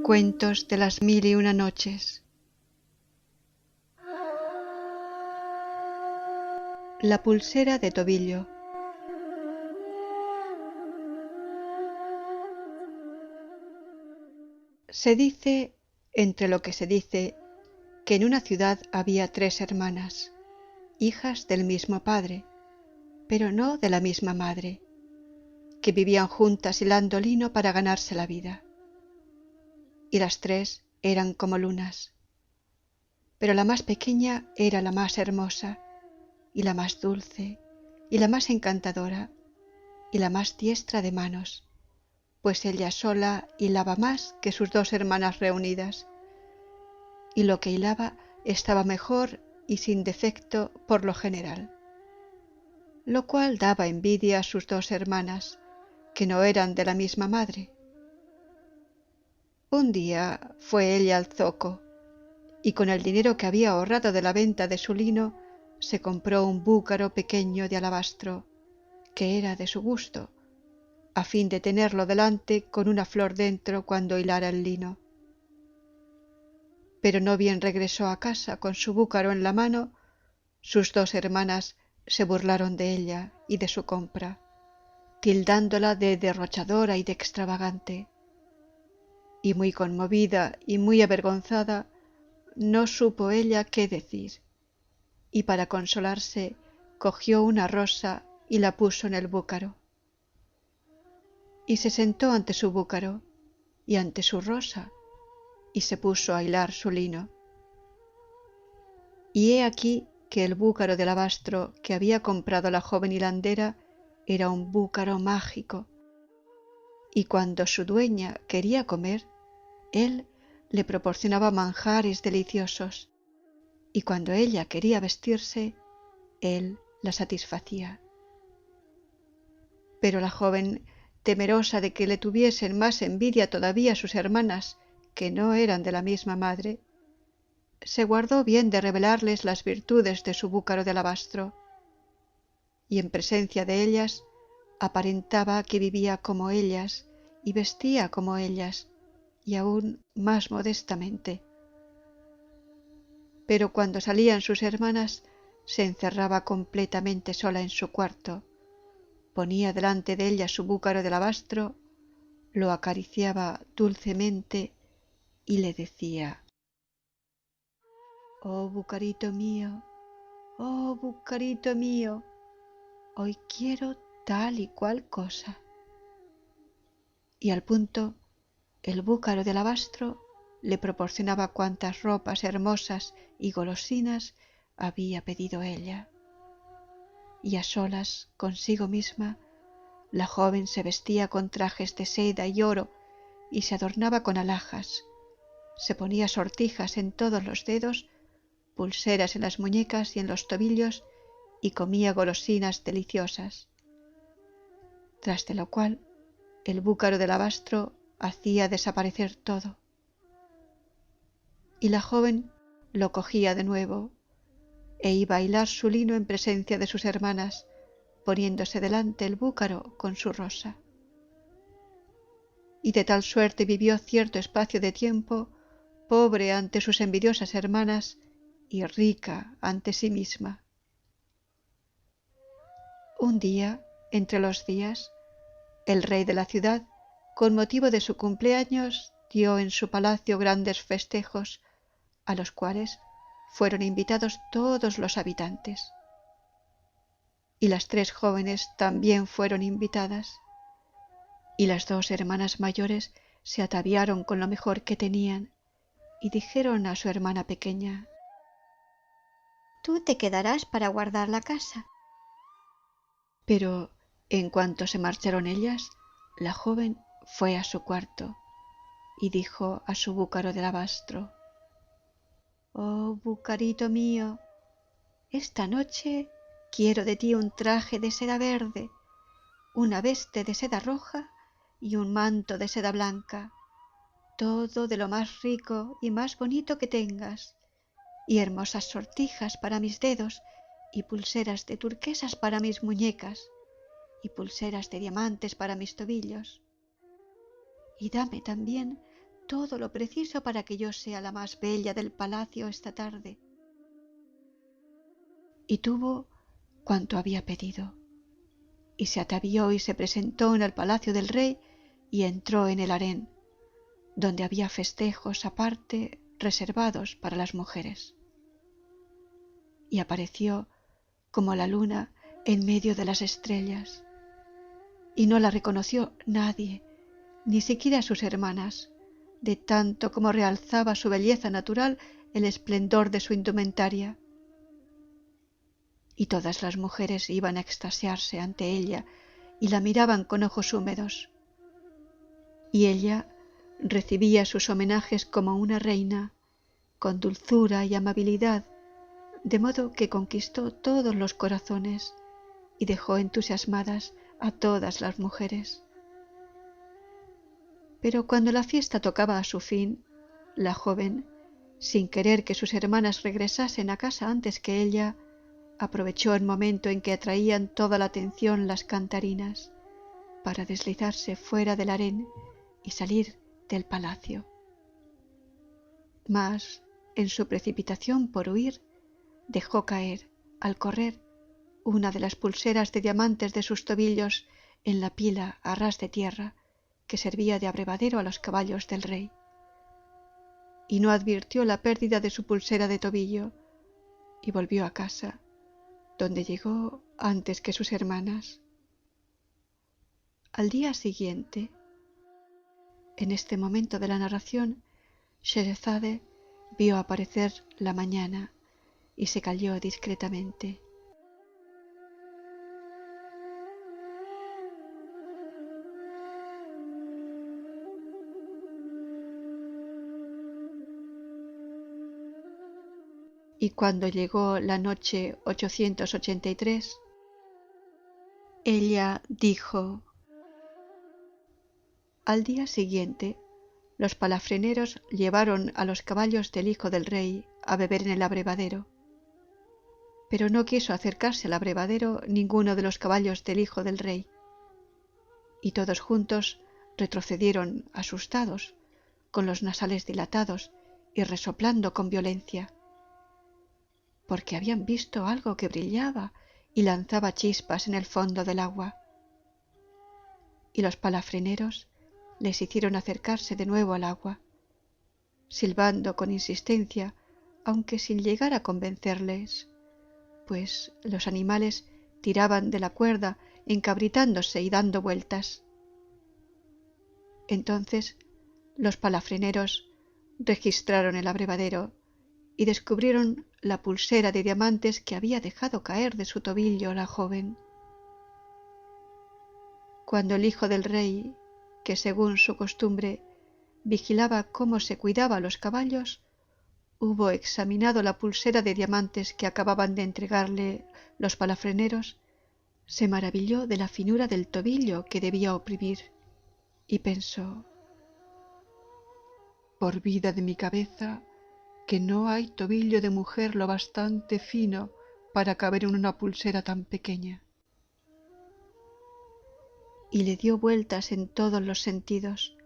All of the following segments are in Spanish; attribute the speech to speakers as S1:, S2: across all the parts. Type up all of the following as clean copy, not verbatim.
S1: Cuentos de las 1001 noches. La pulsera de tobillo. Se dice, entre lo que se dice, que en una ciudad había 3 hermanas, hijas del mismo padre, pero no de la misma madre, que vivían juntas hilando lino para ganarse la vida. Y las 3 eran como lunas, pero la más pequeña era la más hermosa, y la más dulce, y la más encantadora, y la más diestra de manos, pues ella sola hilaba más que sus 2 hermanas reunidas, y lo que hilaba estaba mejor y sin defecto por lo general, lo cual daba envidia a sus 2 hermanas, que no eran de la misma madre. Un día fue ella al zoco, y con el dinero que había ahorrado de la venta de su lino, se compró un búcaro pequeño de alabastro, que era de su gusto, a fin de tenerlo delante con una flor dentro cuando hilara el lino. Pero no bien regresó a casa con su búcaro en la mano, sus 2 hermanas se burlaron de ella y de su compra, tildándola de derrochadora y de extravagante. Y muy conmovida y muy avergonzada, no supo ella qué decir, y para consolarse cogió una rosa y la puso en el búcaro. Y se sentó ante su búcaro y ante su rosa, y se puso a hilar su lino. Y he aquí que el búcaro de alabastro que había comprado la joven hilandera era un búcaro mágico, y cuando su dueña quería comer, él le proporcionaba manjares deliciosos, y cuando ella quería vestirse, él la satisfacía. Pero la joven, temerosa de que le tuviesen más envidia todavía sus hermanas, que no eran de la misma madre, se guardó bien de revelarles las virtudes de su búcaro de alabastro, y en presencia de ellas aparentaba que vivía como ellas y vestía como ellas, y aún más modestamente. Pero cuando salían sus hermanas, se encerraba completamente sola en su cuarto, ponía delante de ella su búcaro de alabastro, lo acariciaba dulcemente y le decía: «Oh, bucarito mío, oh, bucarito mío, hoy quiero tal y cual cosa». Y al punto, el búcaro de alabastro le proporcionaba cuantas ropas hermosas y golosinas había pedido ella. Y a solas consigo misma, la joven se vestía con trajes de seda y oro y se adornaba con alhajas, se ponía sortijas en todos los dedos, pulseras en las muñecas y en los tobillos, y comía golosinas deliciosas. Tras de lo cual, el búcaro de alabastro hacía desaparecer todo. Y la joven lo cogía de nuevo e iba a hilar su lino en presencia de sus hermanas, poniéndose delante el búcaro con su rosa. Y de tal suerte vivió cierto espacio de tiempo, pobre ante sus envidiosas hermanas y rica ante sí misma. Un día, entre los días, el rey de la ciudad, con motivo de su cumpleaños, dio en su palacio grandes festejos, a los cuales fueron invitados todos los habitantes. Y las 3 jóvenes también fueron invitadas, y las 2 hermanas mayores se ataviaron con lo mejor que tenían, y dijeron a su hermana pequeña: «Tú te quedarás para guardar la casa». Pero en cuanto se marcharon ellas, la joven fue a su cuarto y dijo a su búcaro de alabastro: «Oh, bucarito mío, esta noche quiero de ti un traje de seda verde, una veste de seda roja y un manto de seda blanca, todo de lo más rico y más bonito que tengas, y hermosas sortijas para mis dedos, y pulseras de turquesas para mis muñecas, y pulseras de diamantes para mis tobillos. Y dame también todo lo preciso para que yo sea la más bella del palacio esta tarde. Y tuvo cuanto había pedido, y se atavió y se presentó en el palacio del rey y entró en el harén, donde había festejos aparte reservados para las mujeres. Y apareció como la luna en medio de las estrellas, y no la reconoció nadie, ni siquiera sus hermanas, de tanto como realzaba su belleza natural el esplendor de su indumentaria. Y todas las mujeres iban a extasiarse ante ella y la miraban con ojos húmedos. Y ella recibía sus homenajes como una reina, con dulzura y amabilidad, de modo que conquistó todos los corazones y dejó entusiasmadas a todas las mujeres. Pero cuando la fiesta tocaba a su fin, la joven, sin querer que sus hermanas regresasen a casa antes que ella, aprovechó el momento en que atraían toda la atención las cantarinas para deslizarse fuera del harén y salir del palacio. Mas, en su precipitación por huir, dejó caer, al correr, una de las pulseras de diamantes de sus tobillos en la pila a ras de tierra que servía de abrevadero a los caballos del rey. Y no advirtió la pérdida de su pulsera de tobillo, y volvió a casa, donde llegó antes que sus hermanas. Al día siguiente, en este momento de la narración, Scheherazade vio aparecer la mañana y se calló discretamente. Y cuando llegó la noche 883, ella dijo: al día siguiente, los palafreneros llevaron a los caballos del hijo del rey a beber en el abrevadero, pero no quiso acercarse al abrevadero ninguno de los caballos del hijo del rey, y todos juntos retrocedieron asustados, con los nasales dilatados y resoplando con violencia, porque habían visto algo que brillaba y lanzaba chispas en el fondo del agua. Y los palafreneros les hicieron acercarse de nuevo al agua, silbando con insistencia, aunque sin llegar a convencerles, pues los animales tiraban de la cuerda encabritándose y dando vueltas. Entonces los palafreneros registraron el abrevadero y descubrieron la pulsera de diamantes que había dejado caer de su tobillo la joven. Cuando el hijo del rey, que según su costumbre vigilaba cómo se cuidaba a los caballos, hubo examinado la pulsera de diamantes que acababan de entregarle los palafreneros, se maravilló de la finura del tobillo que debía oprimir y pensó: por vida de mi cabeza, que no hay tobillo de mujer lo bastante fino para caber en una pulsera tan pequeña. Y le dio vueltas en todos los sentidos,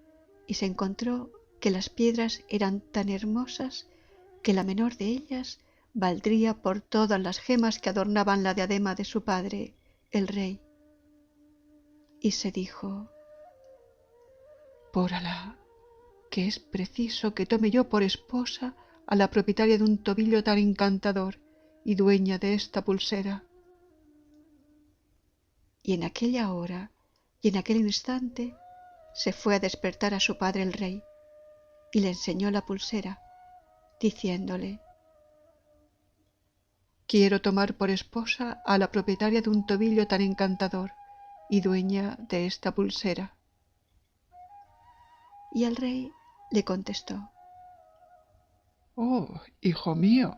S1: y se encontró que las piedras eran tan hermosas que la menor de ellas valdría por todas las gemas que adornaban la diadema de su padre, el rey. Y se dijo: por Alá, que es preciso que tome yo por esposa a la propietaria de un tobillo tan encantador y dueña de esta pulsera. Y en aquella hora y en aquel instante se fue a despertar a su padre el rey y le enseñó la pulsera, diciéndole: quiero tomar por esposa a la propietaria de un tobillo tan encantador y dueña de esta pulsera. Y el rey le contestó:
S2: oh, hijo mío,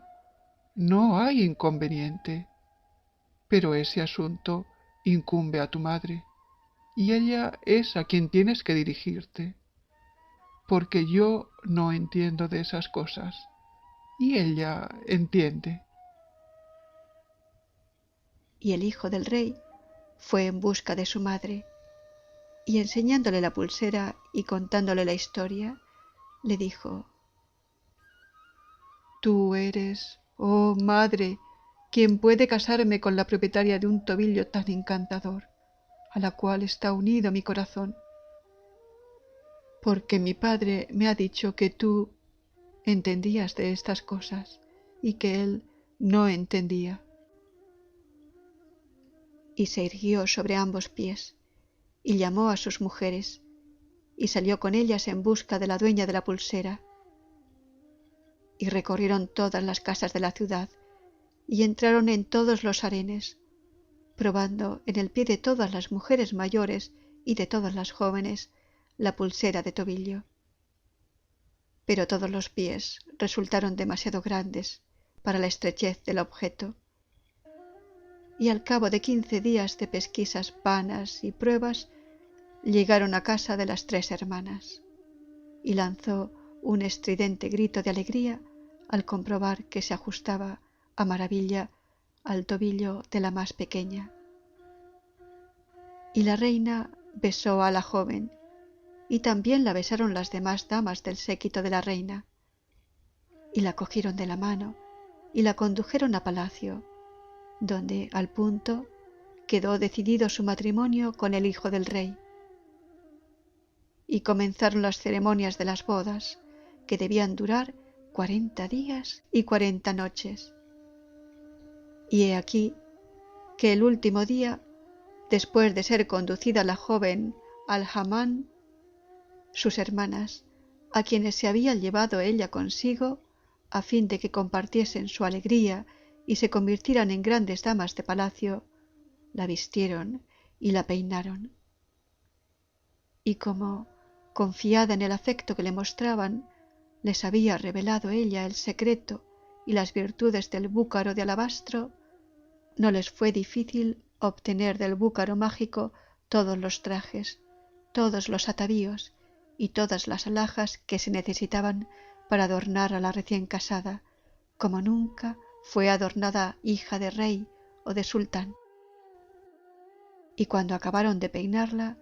S2: no hay inconveniente, pero ese asunto incumbe a tu madre, y ella es a quien tienes que dirigirte, porque yo no entiendo de esas cosas, y ella entiende.
S1: Y el hijo del rey fue en busca de su madre, y enseñándole la pulsera y contándole la historia, le dijo: «Tú eres, oh madre, quien puede casarme con la propietaria de un tobillo tan encantador, a la cual está unido mi corazón, porque mi padre me ha dicho que tú entendías de estas cosas y que él no entendía». Y se irguió sobre ambos pies, y llamó a sus mujeres, y salió con ellas en busca de la dueña de la pulsera. Y recorrieron todas las casas de la ciudad, y entraron en todos los harenes, probando en el pie de todas las mujeres mayores y de todas las jóvenes la pulsera de tobillo. Pero todos los pies resultaron demasiado grandes para la estrechez del objeto, y al cabo de 15 días de pesquisas vanas y pruebas, llegaron a casa de las 3 hermanas, y lanzó un estridente grito de alegría al comprobar que se ajustaba a maravilla al tobillo de la más pequeña. Y la reina besó a la joven, y también la besaron las demás damas del séquito de la reina, y la cogieron de la mano y la condujeron a palacio, donde al punto quedó decidido su matrimonio con el hijo del rey. Y comenzaron las ceremonias de las bodas, que debían durar 40 días y 40 noches. Y he aquí que el último día, después de ser conducida la joven al hammam, sus hermanas, a quienes se había llevado ella consigo, a fin de que compartiesen su alegría y se convirtieran en grandes damas de palacio, la vistieron y la peinaron. Y como, confiada en el afecto que le mostraban, les había revelado ella el secreto y las virtudes del búcaro de alabastro, no les fue difícil obtener del búcaro mágico todos los trajes, todos los atavíos y todas las alhajas que se necesitaban para adornar a la recién casada, como nunca fue adornada hija de rey o de sultán. Y cuando acabaron de peinarla,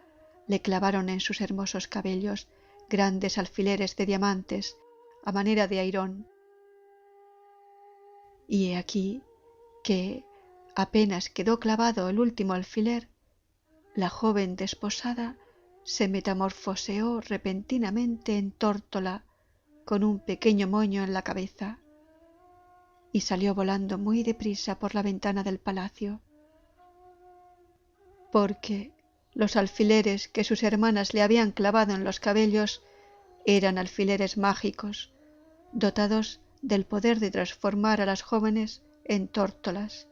S1: le clavaron en sus hermosos cabellos grandes alfileres de diamantes a manera de airón. Y he aquí que, apenas quedó clavado el último alfiler, la joven desposada se metamorfoseó repentinamente en tórtola con un pequeño moño en la cabeza, y salió volando muy deprisa por la ventana del palacio, porque los alfileres que sus hermanas le habían clavado en los cabellos eran alfileres mágicos, dotados del poder de transformar a las jóvenes en tórtolas,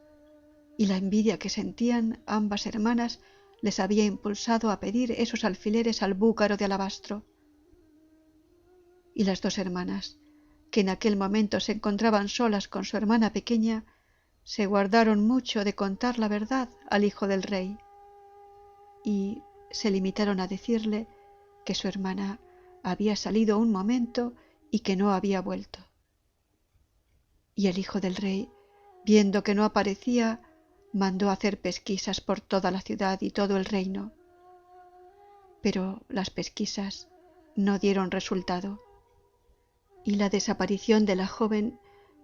S1: y la envidia que sentían ambas hermanas les había impulsado a pedir esos alfileres al búcaro de alabastro. Y las 2 hermanas, que en aquel momento se encontraban solas con su hermana pequeña, se guardaron mucho de contar la verdad al hijo del rey, y se limitaron a decirle que su hermana había salido un momento y que no había vuelto. Y el hijo del rey, viendo que no aparecía, mandó hacer pesquisas por toda la ciudad y todo el reino. Pero las pesquisas no dieron resultado, y la desaparición de la joven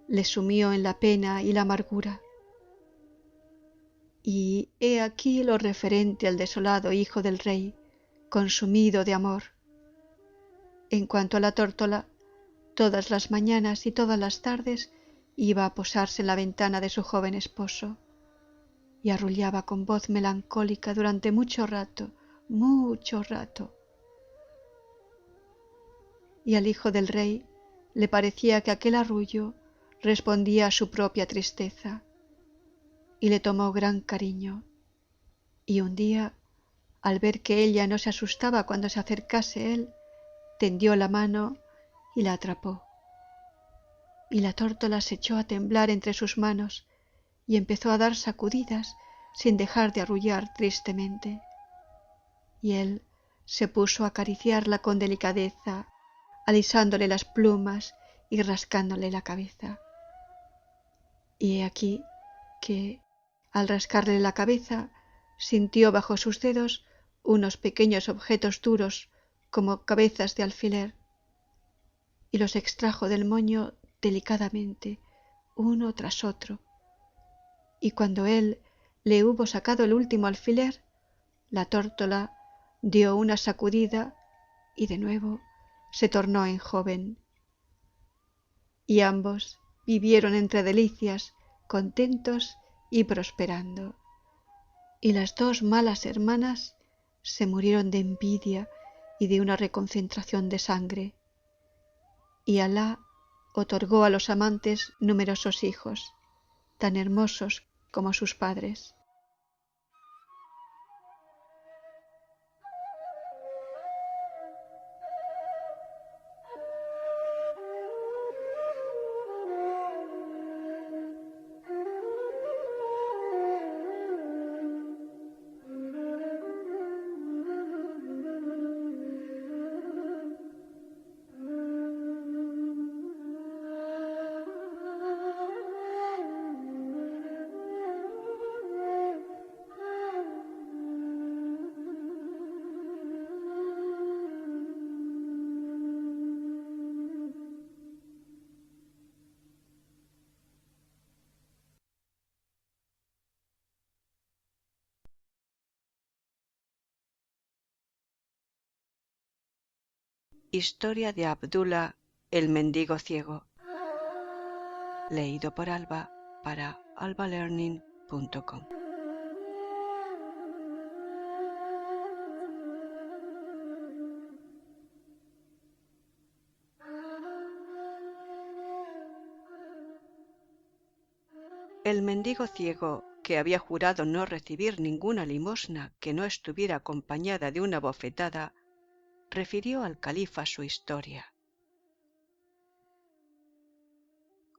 S1: le sumió en la pena y la amargura. Y he aquí lo referente al desolado hijo del rey, consumido de amor. En cuanto a la tórtola, todas las mañanas y todas las tardes iba a posarse en la ventana de su joven esposo, y arrullaba con voz melancólica durante mucho rato, y al hijo del rey le parecía que aquel arrullo respondía a su propia tristeza, y le tomó gran cariño, y un día, al ver que ella no se asustaba cuando se acercase él, tendió la mano y la atrapó, y la tórtola se echó a temblar entre sus manos y empezó a dar sacudidas sin dejar de arrullar tristemente, y él se puso a acariciarla con delicadeza, alisándole las plumas y rascándole la cabeza. Y he aquí que, al rascarle la cabeza, sintió bajo sus dedos unos pequeños objetos duros como cabezas de alfiler, y los extrajo del moño delicadamente, uno tras otro, y cuando él le hubo sacado el último alfiler, la tórtola dio una sacudida y de nuevo se tornó en joven. Y ambos vivieron entre delicias, contentos y prosperando. Y las dos malas hermanas se murieron de envidia y de una reconcentración de sangre. Y Alá otorgó a los amantes numerosos hijos, tan hermosos como sus padres.
S3: Historia de Abdullah, el mendigo ciego. Leído por Alba para albalearning.com. El mendigo ciego, que había jurado no recibir ninguna limosna que no estuviera acompañada de una bofetada, refirió al califa su historia.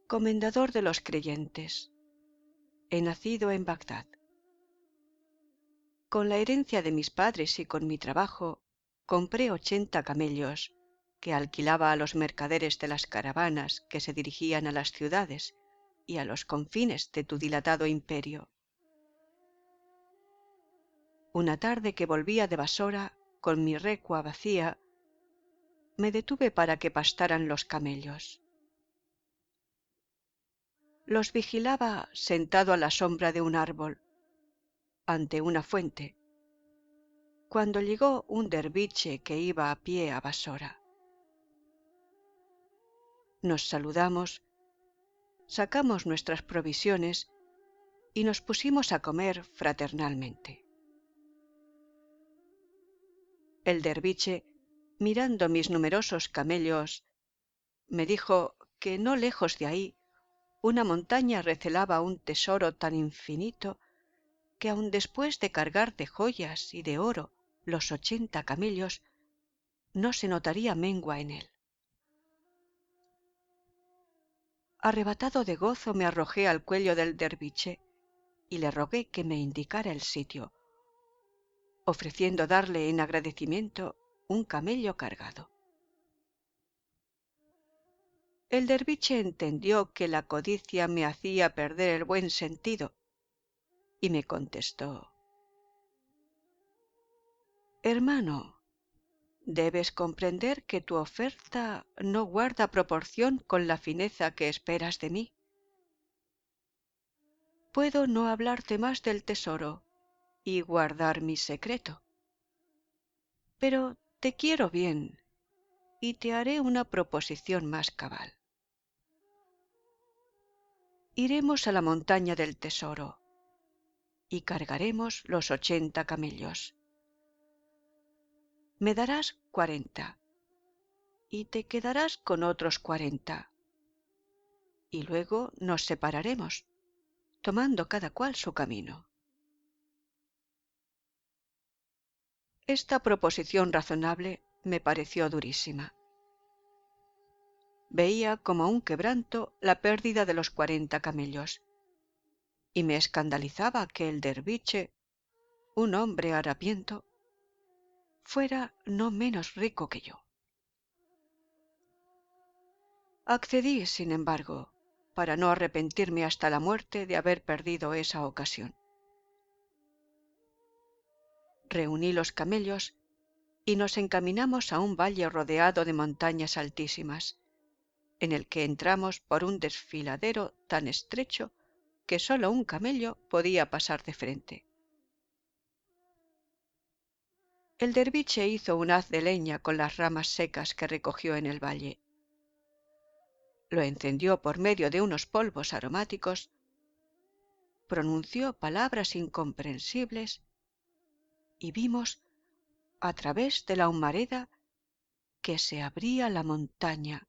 S3: Comendador de los creyentes, he nacido en Bagdad. Con la herencia de mis padres y con mi trabajo, compré 80 camellos que alquilaba a los mercaderes de las caravanas que se dirigían a las ciudades y a los confines de tu dilatado imperio. Una tarde que volvía de Basora con mi recua vacía, me detuve para que pastaran los camellos. Los vigilaba sentado a la sombra de un árbol, ante una fuente, cuando llegó un derviche que iba a pie a Basora. Nos saludamos, sacamos nuestras provisiones y nos pusimos a comer fraternalmente. El derviche, mirando mis numerosos camellos, me dijo que no lejos de ahí una montaña recelaba un tesoro tan infinito que aun después de cargar de joyas y de oro los 80 camellos, no se notaría mengua en él. Arrebatado de gozo me arrojé al cuello del derviche y le rogué que me indicara el sitio, ofreciendo darle en agradecimiento un camello cargado. El derviche entendió que la codicia me hacía perder el buen sentido y me contestó: «Hermano, debes comprender que tu oferta no guarda proporción con la fineza que esperas de mí. Puedo no hablarte más del tesoro y guardar mi secreto, pero te quiero bien y te haré una proposición más cabal. Iremos a la montaña del tesoro y cargaremos los 80 camellos. Me darás 40 y te quedarás con otros 40, y luego nos separaremos, tomando cada cual su camino». Esta proposición razonable me pareció durísima. Veía como un quebranto la pérdida de los 40 camellos, y me escandalizaba que el derviche, un hombre harapiento, fuera no menos rico que yo. Accedí, sin embargo, para no arrepentirme hasta la muerte de haber perdido esa ocasión. Reuní los camellos y nos encaminamos a un valle rodeado de montañas altísimas, en el que entramos por un desfiladero tan estrecho que sólo un camello podía pasar de frente. El derviche hizo un haz de leña con las ramas secas que recogió en el valle. Lo encendió por medio de unos polvos aromáticos, pronunció palabras incomprensibles y vimos, a través de la humareda, que se abría la montaña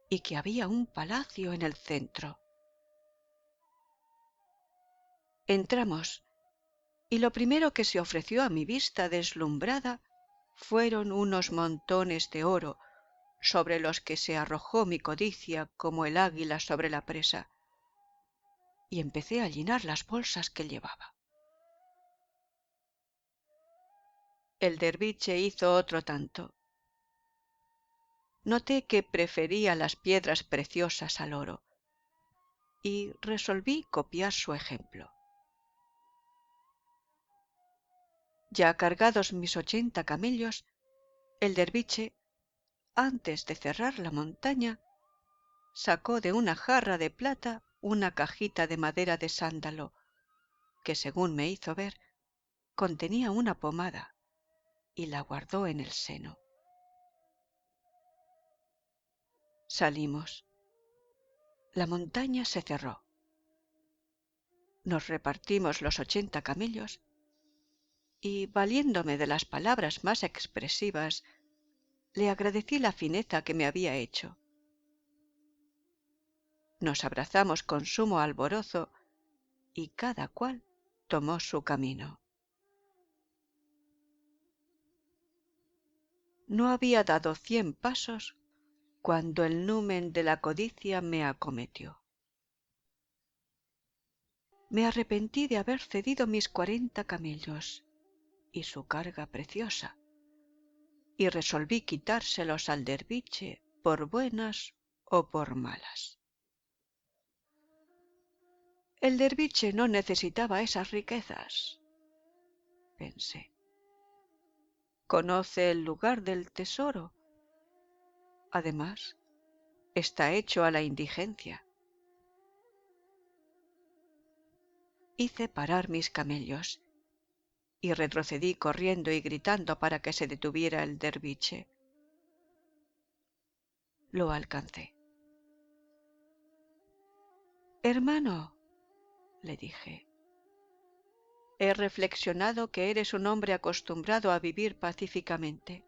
S3: y que había un palacio en el centro. Entramos, y lo primero que se ofreció a mi vista deslumbrada fueron unos montones de oro, sobre los que se arrojó mi codicia como el águila sobre la presa, y empecé a llenar las bolsas que llevaba. El derviche hizo otro tanto. Noté que prefería las piedras preciosas al oro, y resolví copiar su ejemplo. Ya cargados mis 80 camellos, el derviche, antes de cerrar la montaña, sacó de una jarra de plata una cajita de madera de sándalo, que según me hizo ver, contenía una pomada, y la guardó en el seno. Salimos. La montaña se cerró. Nos repartimos los 80 camellos y, valiéndome de las palabras más expresivas, le agradecí la fineza que me había hecho. Nos abrazamos con sumo alborozo y cada cual tomó su camino. No había dado 100 pasos cuando el numen de la codicia me acometió. Me arrepentí de haber cedido mis 40 camellos y su carga preciosa, y resolví quitárselos al derviche por buenas o por malas. El derviche no necesitaba esas riquezas, pensé. Conoce el lugar del tesoro. Además, está hecho a la indigencia. Hice parar mis camellos y retrocedí corriendo y gritando para que se detuviera el derviche. Lo alcancé. «Hermano», le dije, «he reflexionado que eres un hombre acostumbrado a vivir pacíficamente,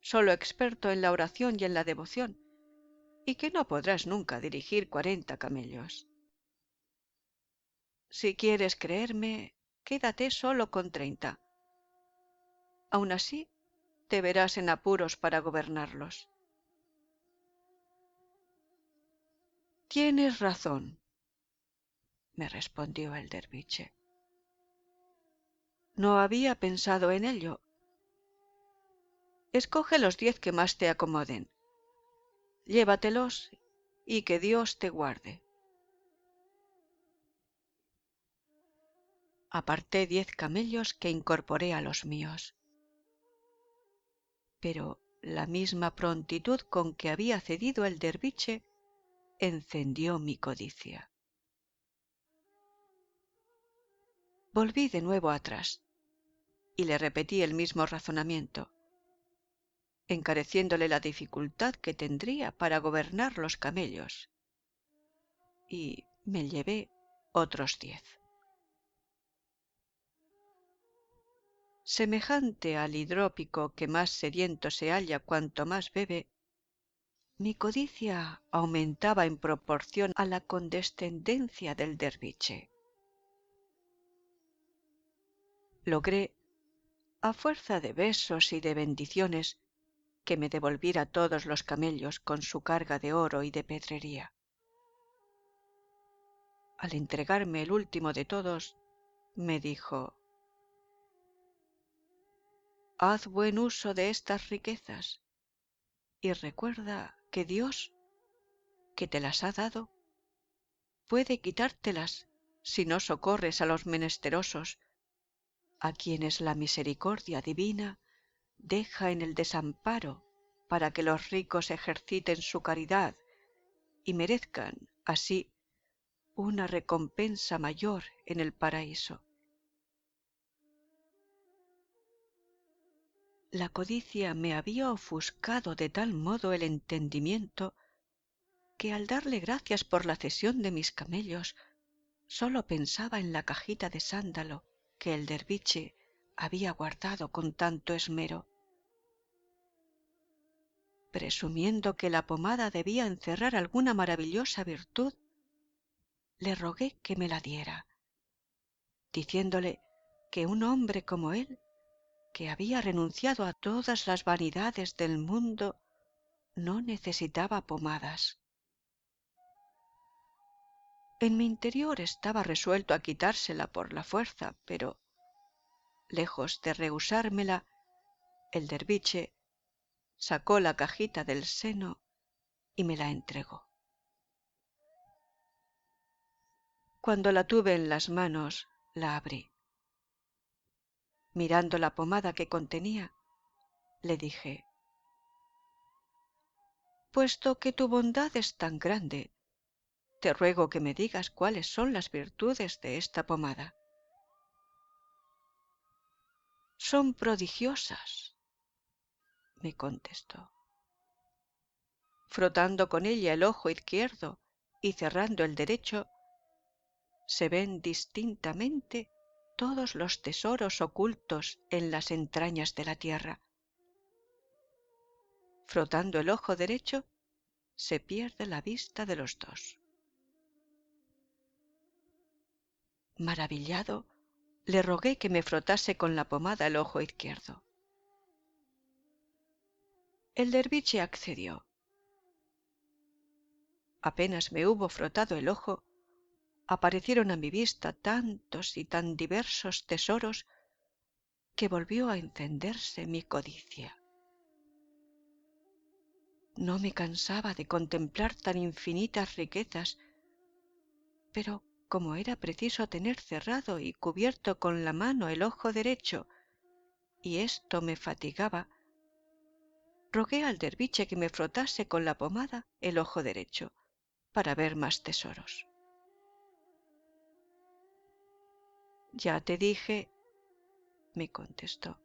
S3: solo experto en la oración y en la devoción, y que no podrás nunca dirigir 40 camellos. Si quieres creerme, quédate solo con 30. Aun así, te verás en apuros para gobernarlos». «Tienes razón», me respondió el derviche. «No había pensado en ello. Escoge los 10 que más te acomoden. Llévatelos y que Dios te guarde». Aparté 10 camellos que incorporé a los míos. Pero la misma prontitud con que había cedido el derviche encendió mi codicia. Volví de nuevo atrás y le repetí el mismo razonamiento, encareciéndole la dificultad que tendría para gobernar los camellos, y me llevé otros 10. Semejante al hidrópico que más sediento se halla cuanto más bebe, mi codicia aumentaba en proporción a la condescendencia del derviche. Logré, a fuerza de besos y de bendiciones, que me devolviera todos los camellos con su carga de oro y de pedrería. Al entregarme el último de todos, me dijo: «Haz buen uso de estas riquezas y recuerda que Dios, que te las ha dado, puede quitártelas si no socorres a los menesterosos, a quienes la misericordia divina deja en el desamparo para que los ricos ejerciten su caridad y merezcan, así, una recompensa mayor en el paraíso. La codicia me había ofuscado de tal modo el entendimiento que al darle gracias por la cesión de mis camellos, sólo pensaba en la cajita de sándalo que el derviche había guardado con tanto esmero. Presumiendo que la pomada debía encerrar alguna maravillosa virtud, le rogué que me la diera, diciéndole que un hombre como él, que había renunciado a todas las vanidades del mundo, no necesitaba pomadas. En mi interior estaba resuelto a quitársela por la fuerza, pero, lejos de rehusármela, el derviche sacó la cajita del seno y me la entregó. Cuando la tuve en las manos, la abrí. Mirando la pomada que contenía, le dije: «Puesto que tu bondad es tan grande, te ruego que me digas cuáles son las virtudes de esta pomada». «Son prodigiosas», me contestó. Frotando con ella el ojo izquierdo y cerrando el derecho, se ven distintamente todos los tesoros ocultos en las entrañas de la tierra. Frotando el ojo derecho, se pierde la vista de los dos. Maravillado, le rogué que me frotase con la pomada el ojo izquierdo. El derviche accedió. Apenas me hubo frotado el ojo, aparecieron a mi vista tantos y tan diversos tesoros que volvió a encenderse mi codicia. No me cansaba de contemplar tan infinitas riquezas, pero como era preciso tener cerrado y cubierto con la mano el ojo derecho, y esto me fatigaba, rogué al derviche que me frotase con la pomada el ojo derecho, para ver más tesoros. «Ya te dije», me contestó,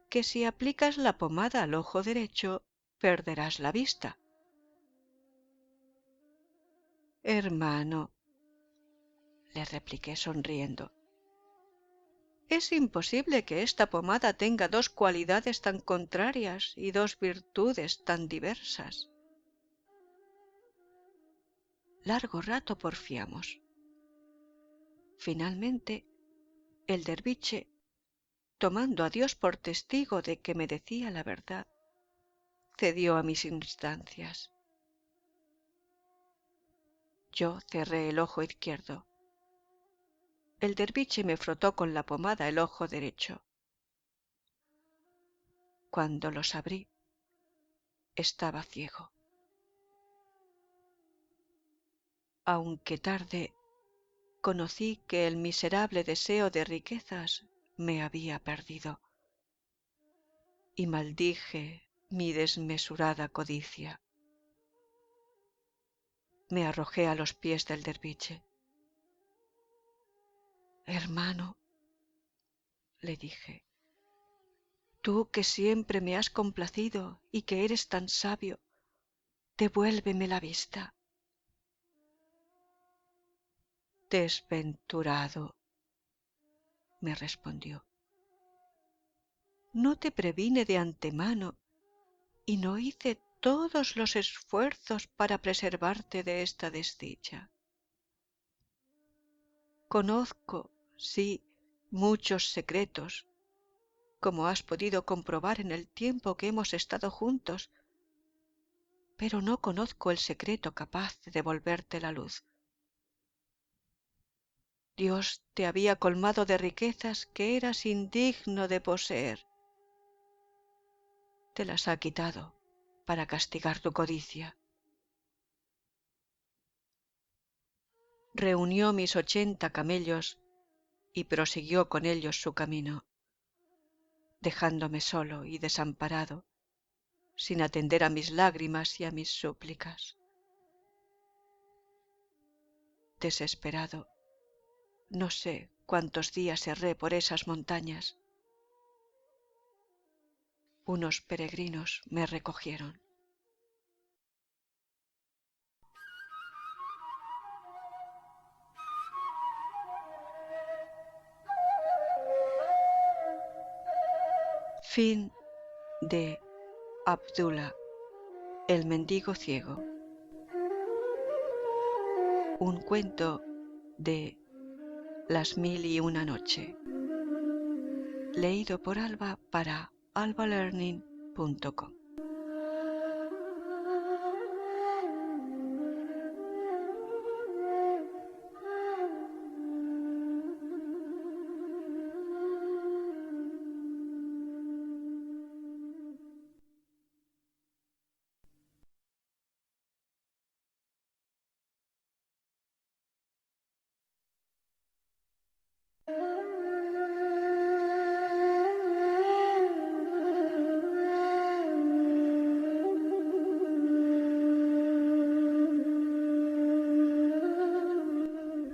S3: «que si aplicas la pomada al ojo derecho, perderás la vista». «Hermano», le repliqué sonriendo, «es imposible que esta pomada tenga dos cualidades tan contrarias y dos virtudes tan diversas». Largo rato porfiamos. Finalmente, el derviche, tomando a Dios por testigo de que me decía la verdad, cedió a mis instancias. Yo cerré el ojo izquierdo. El derviche me frotó con la pomada el ojo derecho. Cuando los abrí, estaba ciego. Aunque tarde, conocí que el miserable deseo de riquezas me había perdido, y maldije mi desmesurada codicia. Me arrojé a los pies del derviche. «Hermano», le dije, «tú que siempre me has complacido y que eres tan sabio, devuélveme la vista». «Desventurado», me respondió, «no te previne de antemano y no hice todos los esfuerzos para preservarte de esta desdicha. Conozco, sí, muchos secretos, como has podido comprobar en el tiempo que hemos estado juntos, pero no conozco el secreto capaz de devolverte la luz. Dios te había colmado de riquezas que eras indigno de poseer. Te las ha quitado para castigar tu codicia». Reunió mis 80 camellos y prosiguió con ellos su camino, dejándome solo y desamparado, sin atender a mis lágrimas y a mis súplicas. Desesperado, no sé cuántos días erré por esas montañas. Unos peregrinos me recogieron. Fin de Abdullah, el mendigo ciego. Un cuento de Las 1001 noche. Leído por Alba para albalearning.com.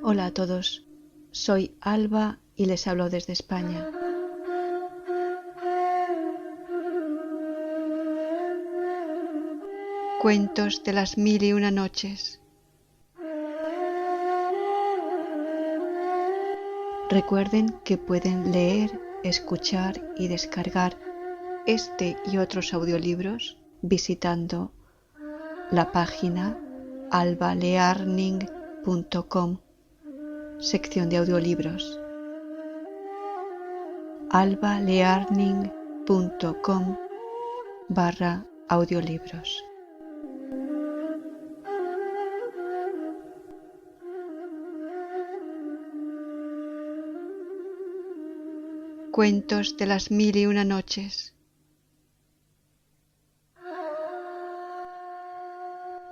S1: Hola a todos, soy Alba y les hablo desde España. Cuentos de las 1001 noches. Recuerden que pueden leer, escuchar y descargar este y otros audiolibros visitando la página albalearning.com, sección de audiolibros. albalearning.com/audiolibros. Cuentos de las 1001 noches.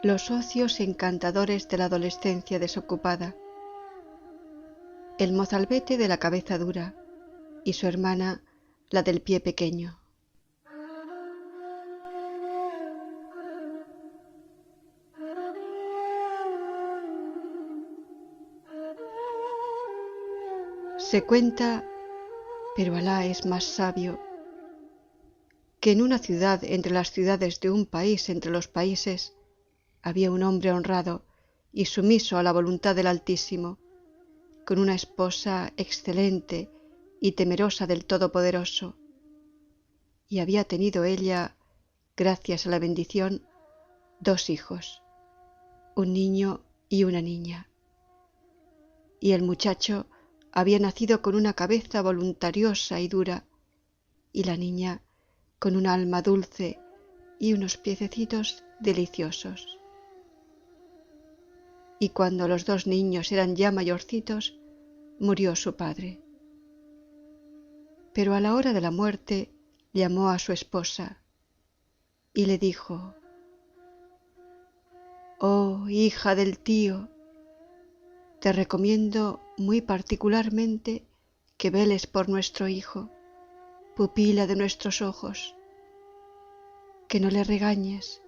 S1: Los ocios encantadores de la adolescencia desocupada. El mozalbete de la cabeza dura y su hermana, la del pie pequeño. Se cuenta, pero Alá es más sabio, que en una ciudad entre las ciudades de un país entre los países había un hombre honrado y sumiso a la voluntad del Altísimo, con una esposa excelente y temerosa del Todopoderoso, y había tenido ella, gracias a la bendición, 2 hijos, un niño y una niña. Y el muchacho había nacido con una cabeza voluntariosa y dura, y la niña con un alma dulce y unos piececitos deliciosos. Y cuando los 2 niños eran ya mayorcitos, murió su padre. Pero a la hora de la muerte llamó a su esposa y le dijo: «Oh, hija del tío, te recomiendo muy particularmente que veles por nuestro hijo, pupila de nuestros ojos, que no le regañes,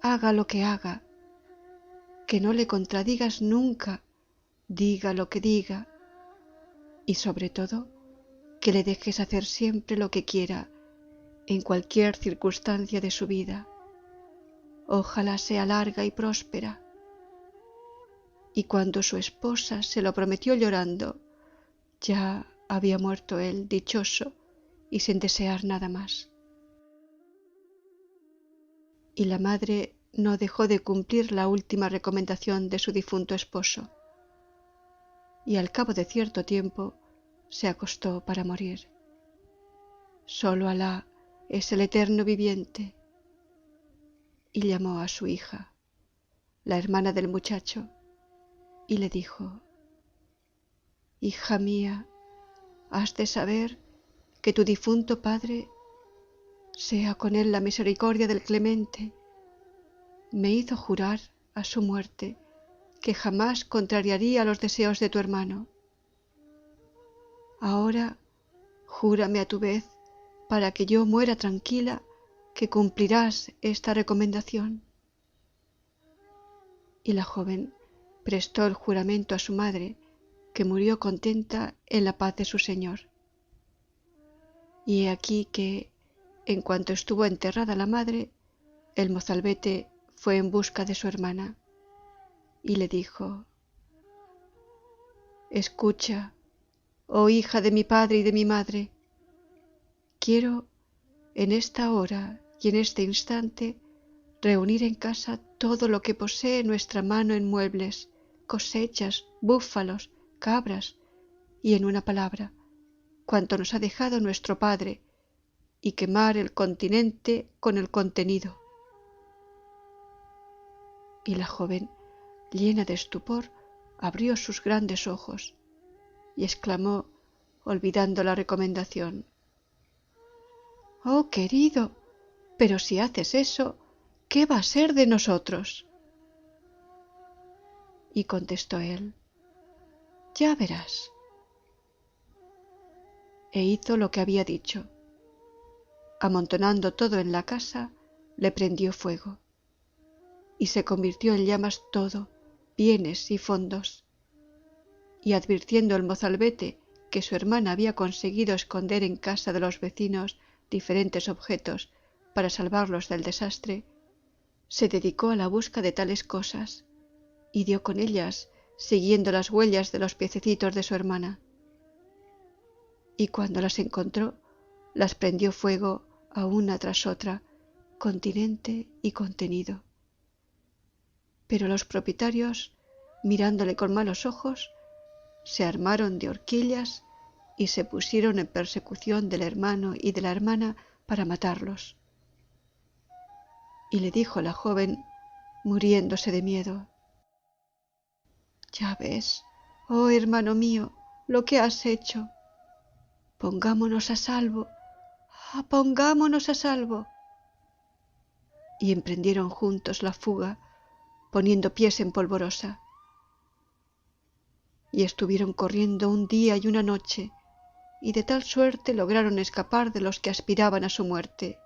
S1: haga lo que haga, que no le contradigas nunca, diga lo que diga, y sobre todo que le dejes hacer siempre lo que quiera en cualquier circunstancia de su vida. Ojalá sea larga y próspera». Y cuando su esposa se lo prometió llorando, ya había muerto él dichoso y sin desear nada más. Y la madre no dejó de cumplir la última recomendación de su difunto esposo, y al cabo de cierto tiempo se acostó para morir. Solo Alá es el eterno viviente. Y llamó a su hija, la hermana del muchacho, y le dijo: «Hija mía, has de saber que tu difunto padre, sea con él la misericordia del Clemente, me hizo jurar a su muerte que jamás contrariaría los deseos de tu hermano. Ahora júrame a tu vez para que yo muera tranquila que cumplirás esta recomendación? Y la joven prestó el juramento a su madre, que murió contenta en la paz de su señor. Y he aquí que, en cuanto estuvo enterrada la madre, el mozalbete fue en busca de su hermana y le dijo: «Escucha, oh hija de mi padre y de mi madre, quiero en esta hora y en este instante reunir en casa todo lo que posee nuestra mano en muebles, cosechas, búfalos, cabras y, en una palabra, cuanto nos ha dejado nuestro padre, y quemar el continente con el contenido». Y la joven, llena de estupor, abrió sus grandes ojos y exclamó, olvidando la recomendación: «Oh, querido, pero si haces eso, ¿qué va a ser de nosotros?». Y contestó él: «Ya verás». E hizo lo que había dicho. Amontonando todo en la casa, le prendió fuego, y se convirtió en llamas todo, bienes y fondos. Y advirtiendo el mozalbete que su hermana había conseguido esconder en casa de los vecinos diferentes objetos para salvarlos del desastre, se dedicó a la busca de tales cosas, y dio con ellas, siguiendo las huellas de los piececitos de su hermana. Y cuando las encontró, las prendió fuego a una tras otra, continente y contenido. Pero los propietarios, mirándole con malos ojos, se armaron de horquillas y se pusieron en persecución del hermano y de la hermana para matarlos. Y le dijo la joven, muriéndose de miedo: «Ya ves, oh hermano mío, lo que has hecho. Pongámonos a salvo, pongámonos a salvo». Y emprendieron juntos la fuga, poniendo pies en polvorosa. Y estuvieron corriendo un día y una noche, y de tal suerte lograron escapar de los que aspiraban a su muerte.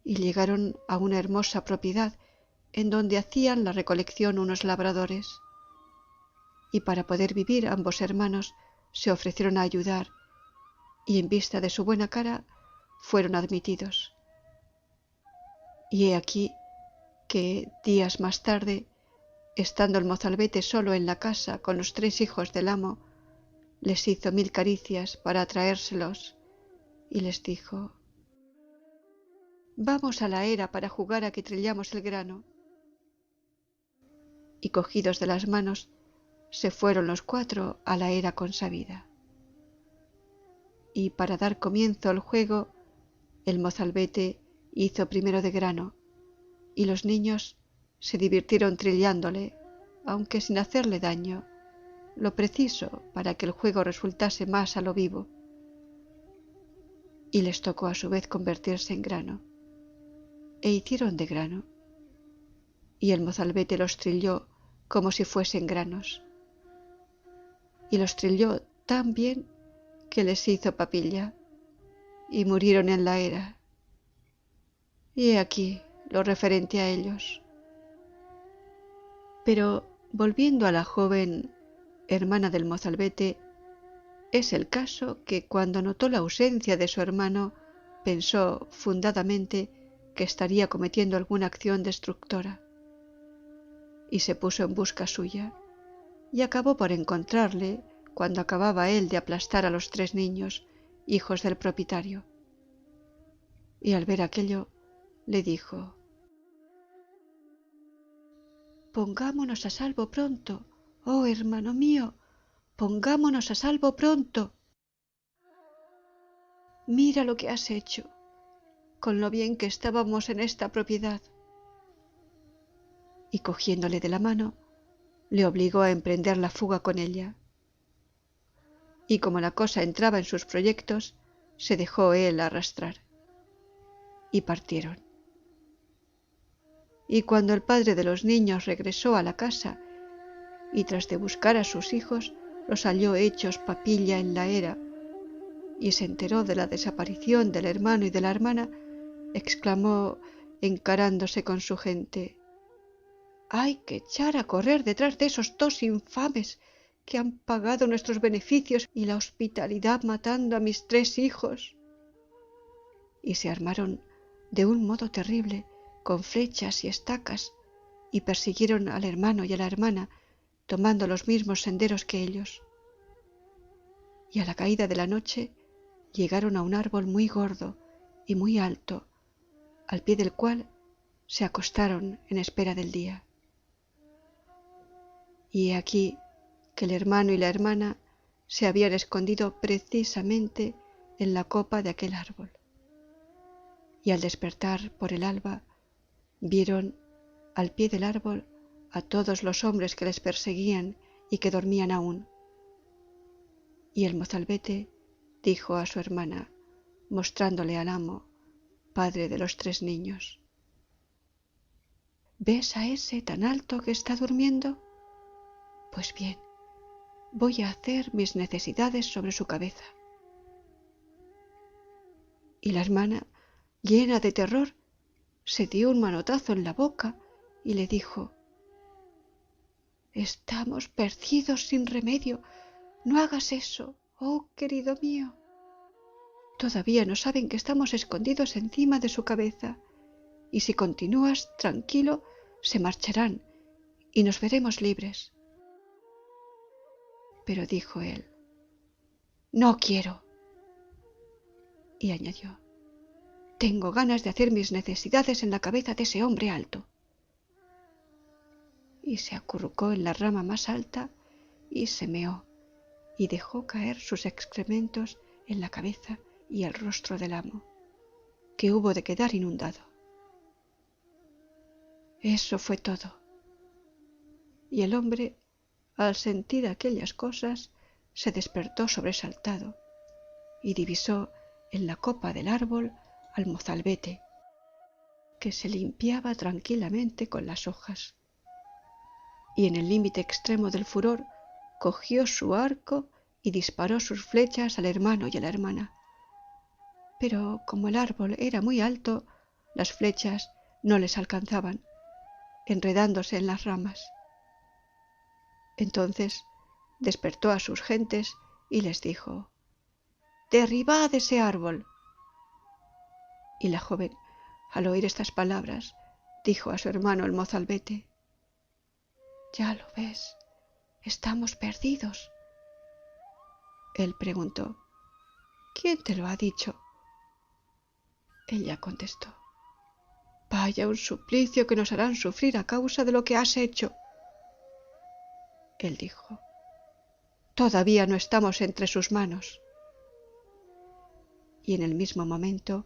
S1: Y llegaron a una hermosa propiedad en donde hacían la recolección unos labradores. Y para poder vivir ambos hermanos se ofrecieron a ayudar, y en vista de su buena cara fueron admitidos. Y he aquí que días más tarde, estando el mozalbete solo en la casa con los 3 hijos del amo, les hizo 1000 caricias para atraérselos y les dijo: «Vamos a la era para jugar a que trillamos el grano». Y cogidos de las manos, se fueron los 4 a la era consabida. Y para dar comienzo al juego, el mozalbete hizo primero de grano, y los niños se divirtieron trillándole, aunque sin hacerle daño, lo preciso para que el juego resultase más a lo vivo. Y les tocó a su vez convertirse en grano, e hicieron de grano, y el mozalbete los trilló como si fuesen granos, y los trilló tan bien que les hizo papilla, y murieron en la era. Y he aquí lo referente a ellos. Pero volviendo a la joven hermana del mozalbete, es el caso que cuando notó la ausencia de su hermano, pensó fundadamente que estaría cometiendo alguna acción destructora, y se puso en busca suya, y acabó por encontrarle cuando acababa él de aplastar a los 3 niños, hijos del propietario. Y al ver aquello, le dijo: «Pongámonos a salvo pronto, oh hermano mío, pongámonos a salvo pronto. Mira lo que has hecho, con lo bien que estábamos en esta propiedad». Y cogiéndole de la mano, le obligó a emprender la fuga con ella. Y como la cosa entraba en sus proyectos, se dejó él arrastrar. Y partieron. Y cuando el padre de los niños regresó a la casa, y tras de buscar a sus hijos, los halló hechos papilla en la era, y se enteró de la desaparición del hermano y de la hermana, exclamó encarándose con su gente. Hay que echar a correr detrás de esos dos infames que han pagado nuestros beneficios y la hospitalidad matando a mis 3 hijos. Y se armaron de un modo terrible con flechas y estacas y persiguieron al hermano y a la hermana tomando los mismos senderos que ellos. Y a la caída de la noche llegaron a un árbol muy gordo y muy alto, al pie del cual se acostaron en espera del día. Y he aquí que el hermano y la hermana se habían escondido precisamente en la copa de aquel árbol. Y al despertar por el alba, vieron al pie del árbol a todos los hombres que les perseguían y que dormían aún. Y el mozalbete dijo a su hermana, mostrándole al amo, padre de los 3 niños: ¿Ves a ese tan alto que está durmiendo? Pues bien, voy a hacer mis necesidades sobre su cabeza. Y la hermana, llena de terror, se dio un manotazo en la boca y le dijo: Estamos perdidos sin remedio, no hagas eso, oh querido mío. Todavía no saben que estamos escondidos encima de su cabeza, y si continúas tranquilo, se marcharán y nos veremos libres. Pero dijo él: No quiero. Y añadió: Tengo ganas de hacer mis necesidades en la cabeza de ese hombre alto. Y se acurrucó en la rama más alta y se meó, y dejó caer sus excrementos en la cabeza y el rostro del amo, que hubo de quedar inundado. Eso fue todo. Y el hombre, al sentir aquellas cosas, se despertó sobresaltado y divisó en la copa del árbol al mozalbete, que se limpiaba tranquilamente con las hojas. Y en el límite extremo del furor cogió su arco y disparó sus flechas al hermano y a la hermana. Pero como el árbol era muy alto, las flechas no les alcanzaban, enredándose en las ramas. Entonces despertó a sus gentes y les dijo: «¡Derribad ese árbol!». Y la joven, al oír estas palabras, dijo a su hermano el mozalbete: «Ya lo ves, estamos perdidos». Él preguntó: «¿Quién te lo ha dicho?». Ella contestó: «Vaya un suplicio que nos harán sufrir a causa de lo que has hecho». Él dijo: «Todavía no estamos entre sus manos». Y en el mismo momento,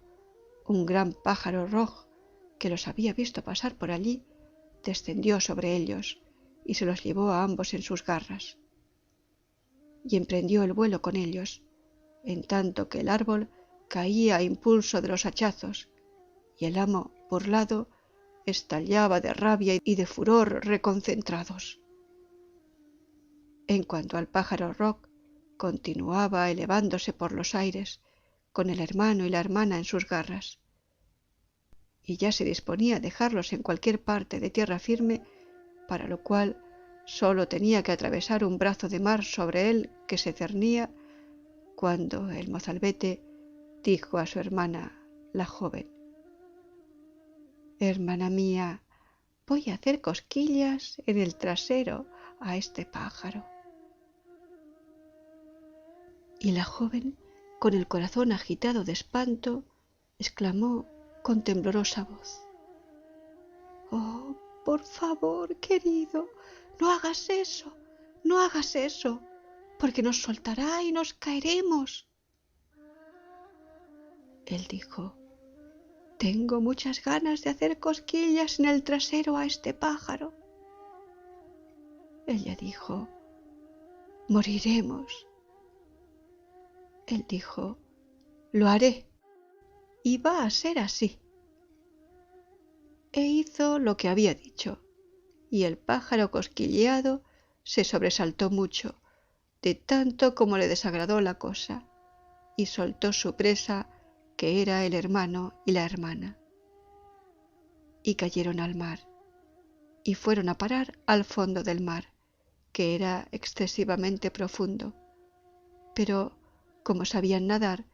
S1: un gran pájaro rojo que los había visto pasar por allí descendió sobre ellos y se los llevó a ambos en sus garras. Y emprendió el vuelo con ellos, en tanto que el árbol caía a impulso de los hachazos, y el amo, burlado, estallaba de rabia y de furor reconcentrados. En cuanto al pájaro roc, continuaba elevándose por los aires, con el hermano y la hermana en sus garras, y ya se disponía a dejarlos en cualquier parte de tierra firme, para lo cual sólo tenía que atravesar un brazo de mar sobre él que se cernía, cuando el mozalbete dijo a su hermana, la joven: «Hermana mía, voy a hacer cosquillas en el trasero a este pájaro». Y la joven, con el corazón agitado de espanto, exclamó con temblorosa voz: «Oh, por favor, querido, no hagas eso, no hagas eso, porque nos soltará y nos caeremos». Él dijo: «Tengo muchas ganas de hacer cosquillas en el trasero a este pájaro». Ella dijo: «Moriremos». Él dijo: «Lo haré, y va a ser así». E hizo lo que había dicho, y el pájaro cosquilleado se sobresaltó mucho, de tanto como le desagradó la cosa, y soltó su presa, que era el hermano y la hermana. y cayeron al mar, y fueron a parar al fondo del mar, que era excesivamente profundo. Pero, como sabían nadar,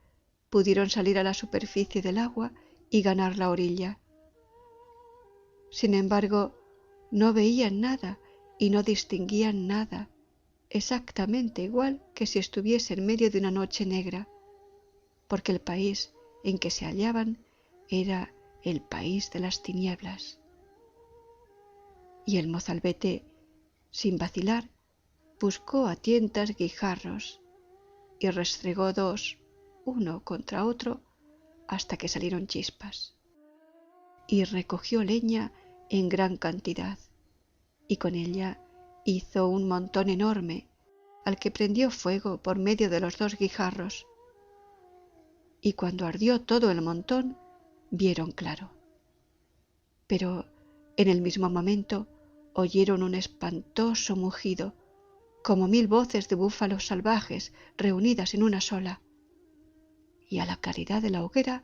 S1: pudieron salir a la superficie del agua y ganar la orilla. Sin embargo, no veían nada y no distinguían nada, exactamente igual que si estuviese en medio de una noche negra, porque el país en que se hallaban era el país de las tinieblas. Y el mozalbete, sin vacilar, buscó a tientas guijarros y restregó dos, uno contra otro, hasta que salieron chispas. Y recogió leña en gran cantidad, y con ella hizo un montón enorme, al que prendió fuego por medio de los dos guijarros. Y cuando ardió todo el montón, vieron claro. Pero en el mismo momento oyeron un espantoso mugido, como 1000 voces de búfalos salvajes reunidas en una sola, y a la claridad de la hoguera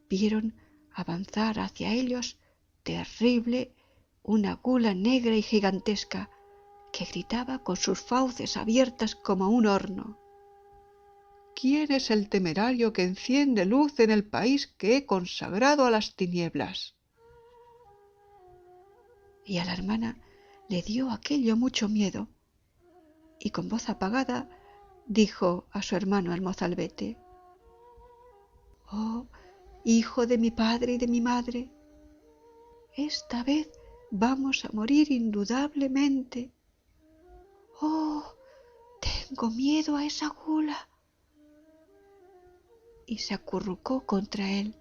S1: vieron avanzar hacia ellos terrible una gula negra y gigantesca que gritaba con sus fauces abiertas como un horno:
S2: ¿Quién es el temerario que enciende luz en el país que he consagrado a las tinieblas?
S1: Y a la hermana le dio aquello mucho miedo, y con voz apagada dijo a su hermano el mozalbete: «Oh, hijo de mi padre y de mi madre, esta vez vamos a morir indudablemente. Oh, tengo miedo a esa gula». Y se acurrucó contra él,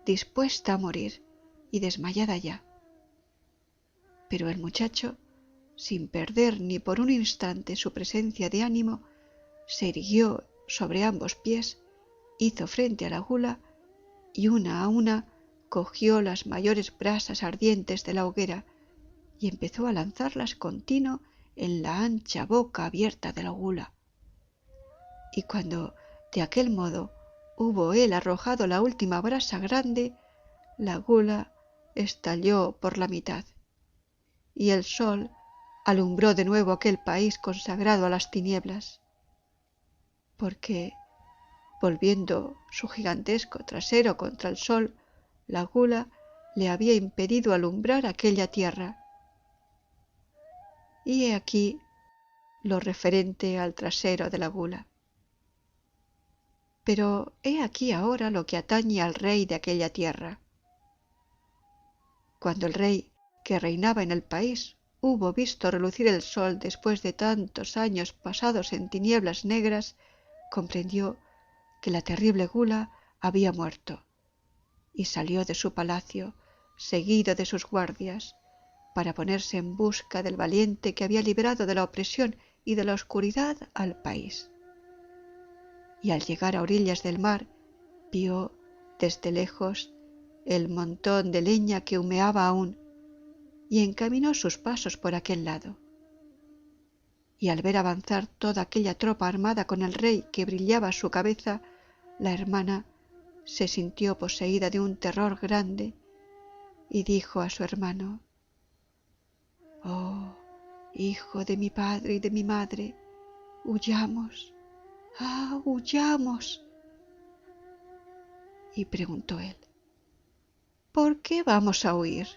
S1: dispuesta a morir y desmayada ya. Pero el muchacho, sin perder ni por un instante su presencia de ánimo, se irguió sobre ambos pies, hizo frente a la gula y una a una cogió las mayores brasas ardientes de la hoguera y empezó a lanzarlas con tino en la ancha boca abierta de la gula. Y cuando de aquel modo hubo él arrojado la última brasa grande, la gula estalló por la mitad, y el sol alumbró de nuevo aquel país consagrado a las tinieblas, porque, volviendo su gigantesco trasero contra el sol, la gula le había impedido alumbrar aquella tierra. Y he aquí lo referente al trasero de la gula. Pero he aquí ahora lo que atañe al rey de aquella tierra. Cuando el rey que reinaba en el país hubo visto relucir el sol después de tantos años pasados en tinieblas negras, comprendió que la terrible gula había muerto, y salió de su palacio, seguido de sus guardias, para ponerse en busca del valiente que había librado de la opresión y de la oscuridad al país. Y al llegar a orillas del mar, vio desde lejos el montón de leña que humeaba aún, y encaminó sus pasos por aquel lado. Y al ver avanzar toda aquella tropa armada con el rey que brillaba a su cabeza, la hermana se sintió poseída de un terror grande y dijo a su hermano: «Oh, hijo de mi padre y de mi madre, huyamos, huyamos». Y preguntó él: «¿Por qué vamos a huir?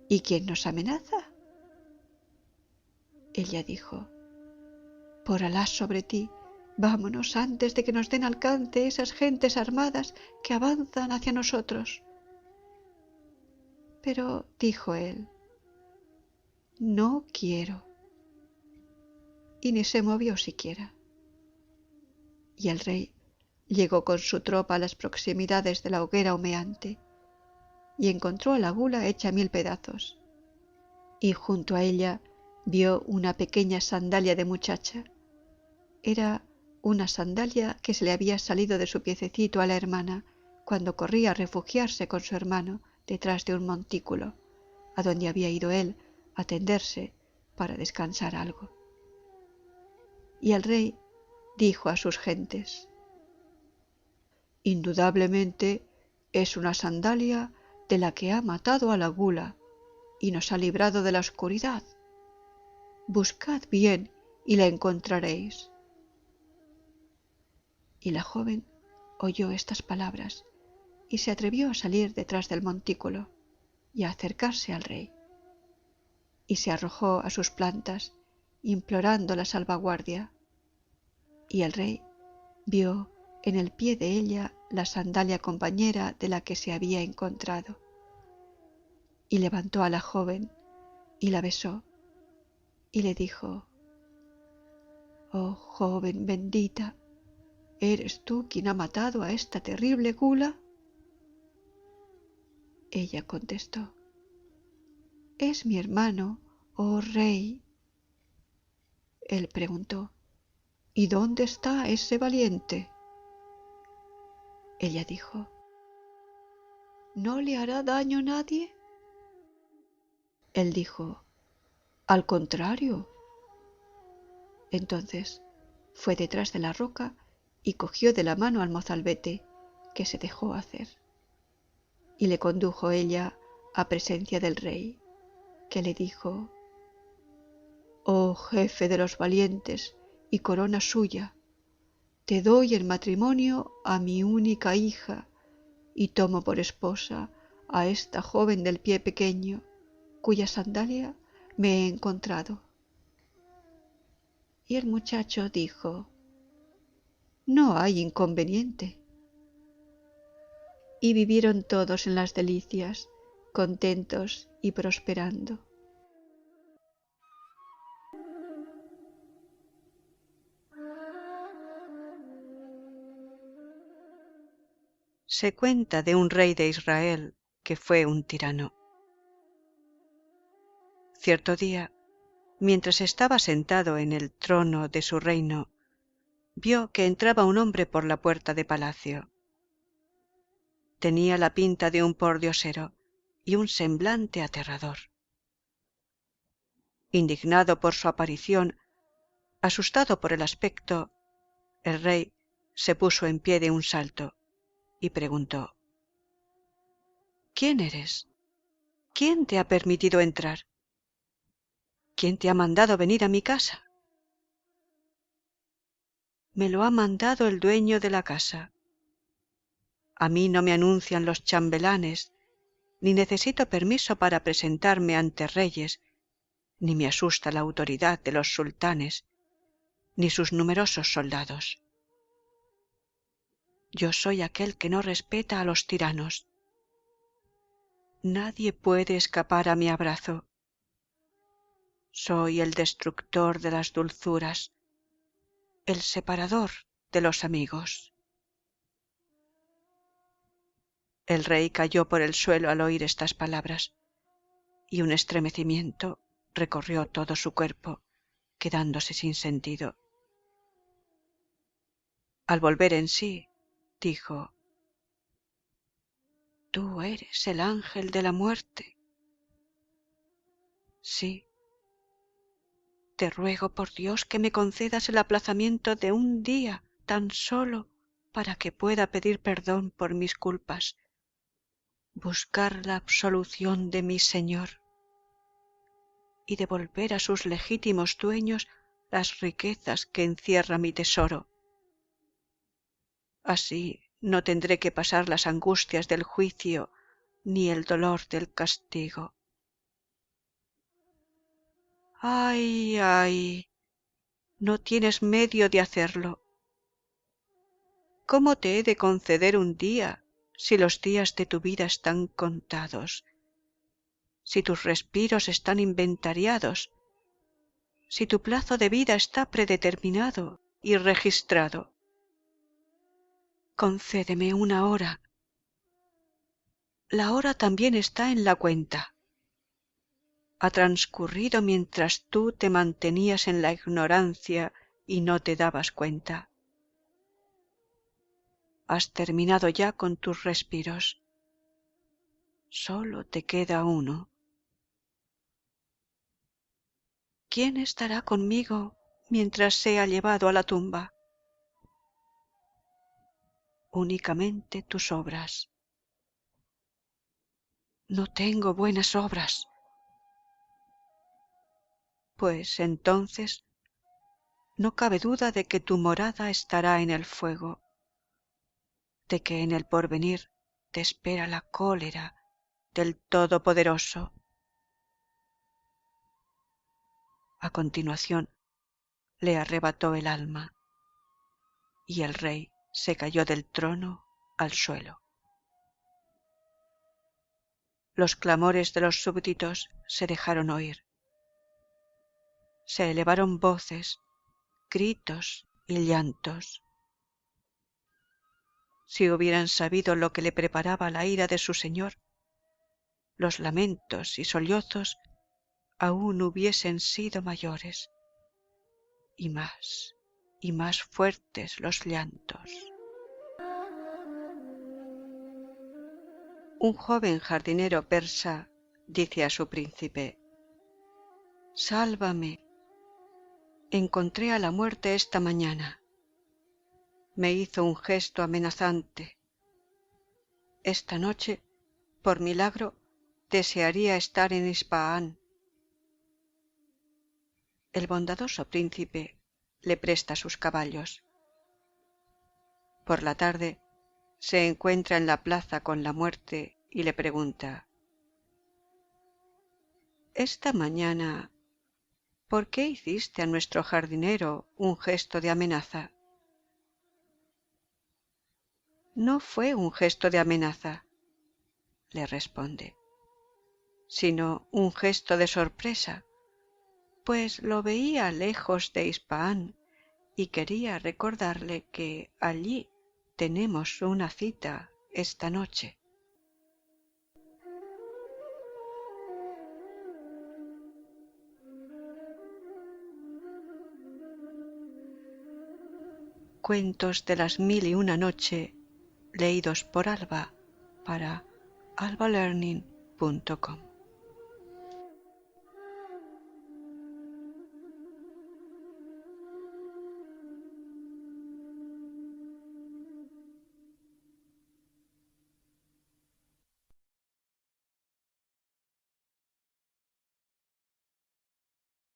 S1: ¿Y quién nos amenaza?». Ella dijo: «Por Alá sobre ti, vámonos antes de que nos den alcance esas gentes armadas que avanzan hacia nosotros». Pero dijo él: «No quiero». Y ni se movió siquiera. Y el rey llegó con su tropa a las proximidades de la hoguera humeante y encontró a la gula hecha 1000 pedazos, y junto a ella vio una pequeña sandalia de muchacha. Era una sandalia que se le había salido de su piececito a la hermana cuando corría a refugiarse con su hermano detrás de un montículo, a donde había ido él a tenderse para descansar algo. Y el rey dijo a sus gentes: «Indudablemente es una sandalia de la que ha matado a la gula y nos ha librado de la oscuridad. Buscad bien y la encontraréis. Y la joven oyó estas palabras y se atrevió a salir detrás del montículo y a acercarse al rey. Y se arrojó a sus plantas, implorando la salvaguardia. Y el rey vio en el pie de ella la sandalia compañera de la que se había encontrado. Y levantó a la joven y la besó y le dijo: «Oh joven bendita, ¿eres tú quien ha matado a esta terrible gula?». Ella contestó: «Es mi hermano, oh rey». Él preguntó: «¿Y dónde está ese valiente?». Ella dijo: «¿No le hará daño nadie?». Él dijo: «Al contrario». Entonces fue detrás de la roca y cogió de la mano al mozalbete, que se dejó hacer. Y le condujo ella a presencia del rey, que le dijo: «Oh jefe de los valientes y corona suya, te doy en matrimonio a mi única hija y tomo por esposa a esta joven del pie pequeño, cuya sandalia me he encontrado». Y el muchacho dijo: «No hay inconveniente». Y vivieron todos en las delicias, contentos y prosperando.
S3: Se cuenta de un rey de Israel que fue un tirano. Cierto día, mientras estaba sentado en el trono de su reino, vio que entraba un hombre por la puerta de palacio. Tenía la pinta de un pordiosero y un semblante aterrador. Indignado por su aparición, asustado por el aspecto, el rey se puso en pie de un salto y preguntó: «¿Quién eres? ¿Quién te ha permitido entrar? ¿Quién te ha mandado venir a mi casa?». «Me lo ha mandado el dueño de la casa. A mí no me anuncian los chambelanes, ni necesito permiso para presentarme ante reyes, ni me asusta la autoridad de los sultanes, ni sus numerosos soldados. Yo soy aquel que no respeta a los tiranos. Nadie puede escapar a mi abrazo. Soy el destructor de las dulzuras, el separador de los amigos». El rey cayó por el suelo al oír estas palabras, y un estremecimiento recorrió todo su cuerpo, quedándose sin sentido. Al volver en sí, dijo: «¿Tú eres el ángel de la muerte?». «Sí. Te ruego por Dios que me concedas el aplazamiento de un día tan solo para que pueda pedir perdón por mis culpas, buscar la absolución de mi Señor y devolver a sus legítimos dueños las riquezas que encierra mi tesoro. Así no tendré que pasar las angustias del juicio ni el dolor del castigo». «Ay, ay, no tienes medio de hacerlo. ¿Cómo te he de conceder un día si los días de tu vida están contados, si tus respiros están inventariados, si tu plazo de vida está predeterminado y registrado? Concédeme una hora. La hora también está en la cuenta. Ha transcurrido mientras tú te mantenías en la ignorancia y no te dabas cuenta. Has terminado ya con tus respiros. Solo te queda uno. ¿Quién estará conmigo mientras sea llevado a la tumba? Únicamente tus obras. no tengo buenas obras. Pues entonces no cabe duda de que tu morada estará en el fuego, de que en el porvenir te espera la cólera del Todopoderoso. A continuación le arrebató el alma y el rey se cayó del trono al suelo. Los clamores de los súbditos se dejaron oír. Se elevaron voces, gritos y llantos. Si hubieran sabido lo que le preparaba la ira de su señor, los lamentos y sollozos aún hubiesen sido mayores, y más fuertes los llantos. Un joven jardinero persa dice a su príncipe: «Sálvame, encontré a la muerte esta mañana. Me hizo un gesto amenazante. Esta noche, por milagro, desearía estar en Ispahan». El bondadoso príncipe le presta sus caballos. Por la tarde se encuentra en la plaza con la muerte y le pregunta: «Esta mañana, ¿por qué hiciste a nuestro jardinero un gesto de amenaza?» «No fue un gesto de amenaza», le responde, «sino un gesto de sorpresa, pues lo veía lejos de Ispahan y quería recordarle que allí tenemos una cita esta noche». Cuentos de las 1001 noche, leídos por Alba para albalearning.com.